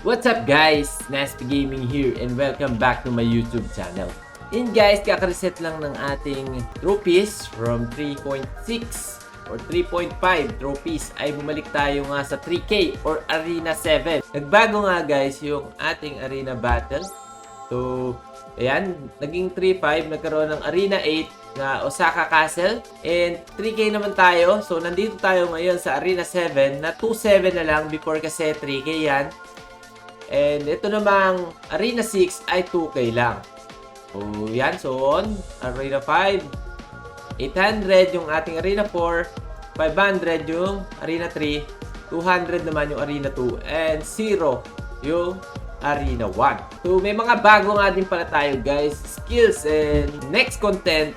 What's up guys? Nasty Gaming here and welcome back to my YouTube channel. And guys, kaka-reset lang ng ating trophies from 3.6 or 3.5 trophies ay bumalik tayo nga sa 3K or Arena 7. Nagbago nga guys yung ating Arena Battle. So, ayan, naging 3.5, nagkaroon ng Arena 8 na Osaka Castle. And 3K naman tayo. So, nandito tayo ngayon sa Arena 7 na 2.7 na lang before kasi 3K yan. And ito namang Arena 6 ay 2K lang. So, yan. So, on Arena 5, 800 yung ating Arena 4, 500 yung Arena 3, 200 naman yung Arena 2, and 0 yung Arena 1. So, may mga bago nga din pala tayo guys, skills, and next content,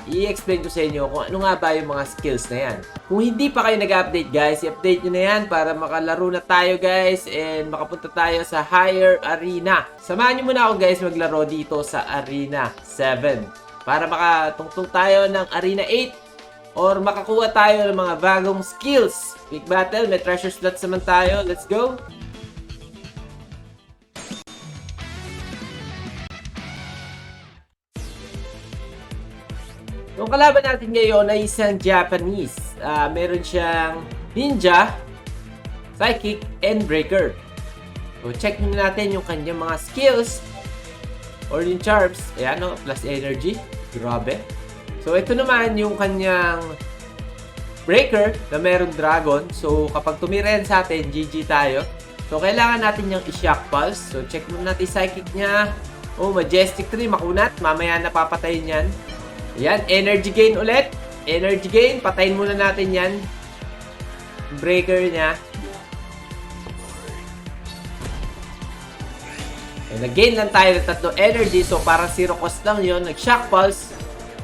i-explain ko sa inyo kung ano nga ba yung mga skills na yan. Kung hindi pa kayo nag-update guys, i-update nyo na yan para makalaro na tayo guys and makapunta tayo sa higher arena. Samahan nyo muna ako guys maglaro dito sa Arena 7 para makatungtong tayo ng Arena 8 or makakuha tayo ng mga bagong skills. Quick battle, may treasure slots naman tayo. Let's go! Yung kalaban natin ngayon ay isang Japanese. Meron siyang Ninja, Psychic, and Breaker. So, check natin yung kanyang mga skills or yung charms. Ayan, no? Plus energy. Grabe. So, ito naman yung kanyang Breaker na meron Dragon. So, kapag tumira yan sa atin, GG tayo. So, kailangan natin yung i-shock pulse. So, check muna natin psychic niya. Oh, Majestic 3, makunat. Mamaya napapatayin yan. Yan, energy gain ulit. Energy gain, patayin muna natin yan. Breaker niya. Nag-gain lang tayo ng 3 energy. So, parang 0 cost lang yun. Nag-shock pulse.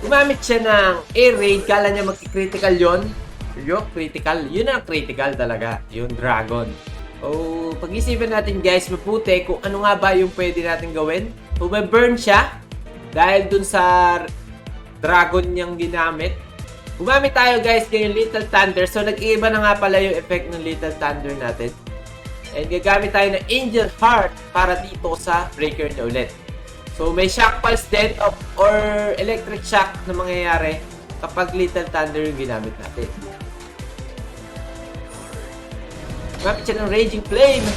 Gumamit siya ng air raid. Kala niya mag-critical yun. Yung critical. Yun ang critical talaga. Yung dragon. So, pag-isipan natin guys, mabuti kung ano nga ba yung pwede natin gawin. So, may burn siya. Dahil dun sa dragon niyang ginamit. Gumamit tayo guys ng Little Thunder. So, nag-iiba na nga pala yung effect ng Little Thunder natin. And gagamit tayo ng Angel Heart para dito sa breaker niya ulit. So, may shock pulse din or electric shock na mangyayari kapag Little Thunder yung ginamit natin. Gumamit siya ng Raging Flame.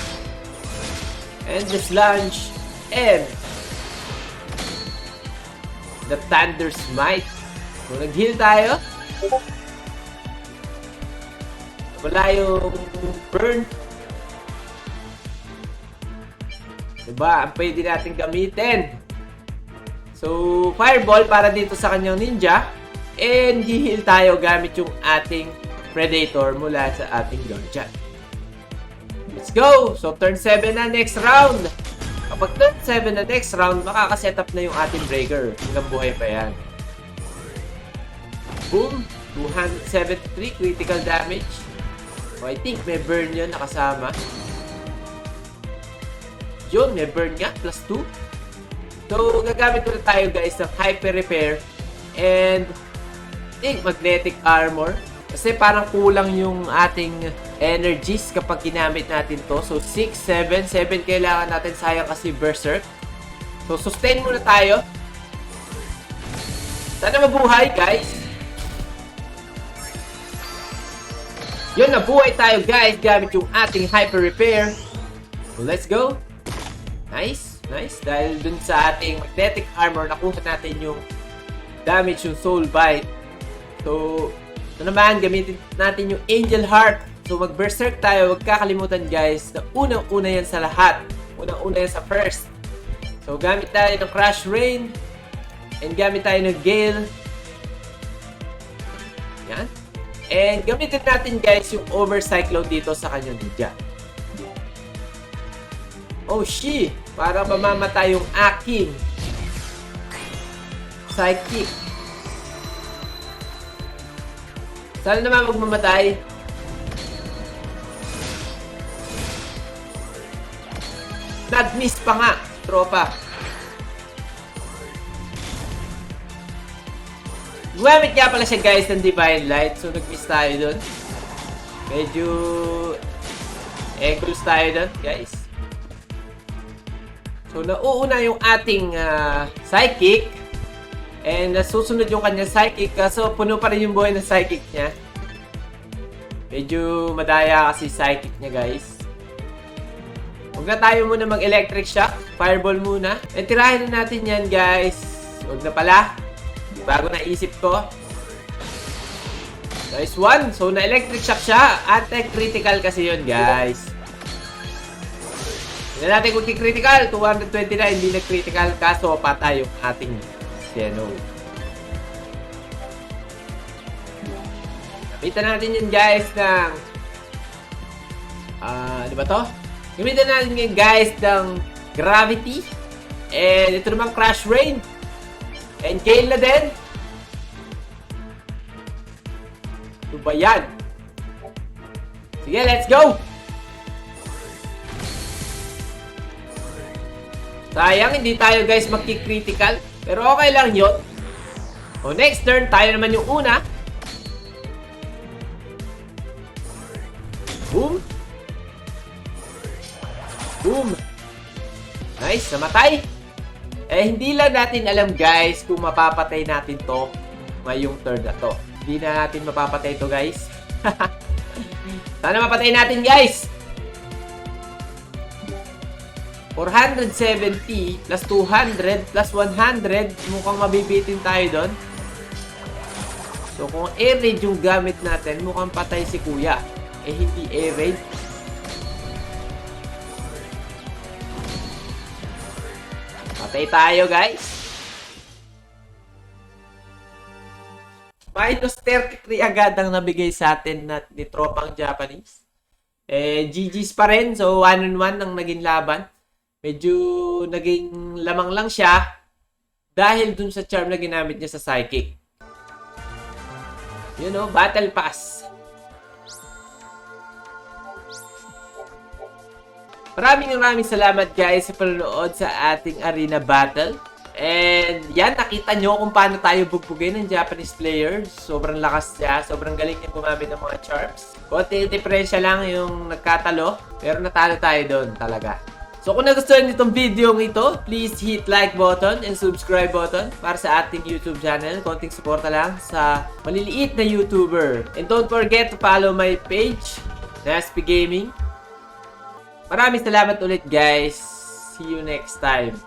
Endless Lunge. And the Thunder Smite. So, nag-heal tayo. Wala yung burn. Diba? Ang pwede natin gamitin. So, Fireball para dito sa kanyang ninja. And heal tayo gamit yung ating Predator mula sa ating Guardian. Let's go! So, turn 7 na next round. Kapag turn 7 na next round, makakaset up na yung ating breaker. Hanggang buhay pa yan. Boom! 273 critical damage. So, I think may burn yun nakasama. Yun, may burn nga. Plus 2. So, gagamit ko na tayo guys ng Hyper Repair. And magnetic armor. Kasi parang kulang yung ating energies kapag ginamit natin to. So, 6, 7. 7 kailangan natin. Sayang kasi berserk. So, sustain muna tayo. Sana mabuhay, guys. Yun, nabuhay tayo, guys. Gamit yung ating Hyper Repair. So, let's go. Nice. Nice. Dahil dun sa ating magnetic armor, nakuha natin yung damage, yung soul bite. So, ito naman, gamitin natin yung Angel Heart. So, mag-berserk tayo. Huwag kakalimutan guys na unang-una yan sa lahat. Unang-una yan sa first. So, gamit tayo ng Crash Rain. And gamit tayo ng Gale. Yan. And gamitin natin guys yung Overcyclone dito sa kanyang ninja. Oh, shit! Para mamamatay yung aking Psychic. Sana naman magmamatay. Nag-miss pa nga, tropa. Gumamit nga pala siya guys ng Divine Light. So nag-miss tayo dun. Medyo Echoes tayo doon, guys. So, nauuna yung ating psychic. And susunod yung kanya psychic. Kaso, puno pa rin yung buhay ng psychic niya. Medyo madaya kasi psychic niya, guys. Huwag na tayo muna mag-electric shock. Fireball muna. And tirahin na natin yan, guys. Huwag na pala. Bago naisip ko. Nice one. So, na-electric shock siya. Anti-critical kasi yun, guys. Hindi natin kung critical. 229, hindi na-critical. Kaso, patay yung ating Xeno. Gamitan natin yun, guys, ng... ano ba to? Gamitan natin yun, guys, ng Gravity. And ito naman, Crash Rain. And Gale na din. Ito ba yan? Sige, let's go! Sayang, hindi tayo, guys, magki-critical. Pero okay lang yun. O, next turn, tayo naman yung una. Boom. Boom. Nice, namatay. Eh, hindi lang natin alam, guys, kung mapapatay natin to ngayong turn na to. Hindi na natin mapapatay to, guys. Sana mapatay natin, guys. 470 plus 200 plus 100. Mukhang mabibitin tayo doon. So, kung air raid yung gamit natin, mukhang patay si kuya. Eh, hindi air raid. Patay tayo, guys. Minus 33 agad ang nabigay sa atin ni tropang Japanese. Eh, GG's pa rin. So, 1-on-1 ang naging laban. Medyo naging lamang lang siya dahil dun sa charm na ginamit niya sa psychic. You know, battle pass. Maraming salamat, guys, sa panonood sa ating arena battle. And yan, nakita nyo kung paano tayo bugbugin ng Japanese players. Sobrang lakas niya, sobrang galing niya gumamit ng mga charms. Konti diferensya lang yung nagkatalo, pero natalo tayo doon talaga. So kung nagustuhan niyo itong video ito, please hit like button and subscribe button para sa ating YouTube channel. Konting suporta lang sa maliliit na YouTuber. And don't forget to follow my page, Naspi Gaming. Maraming salamat ulit, guys. See you next time.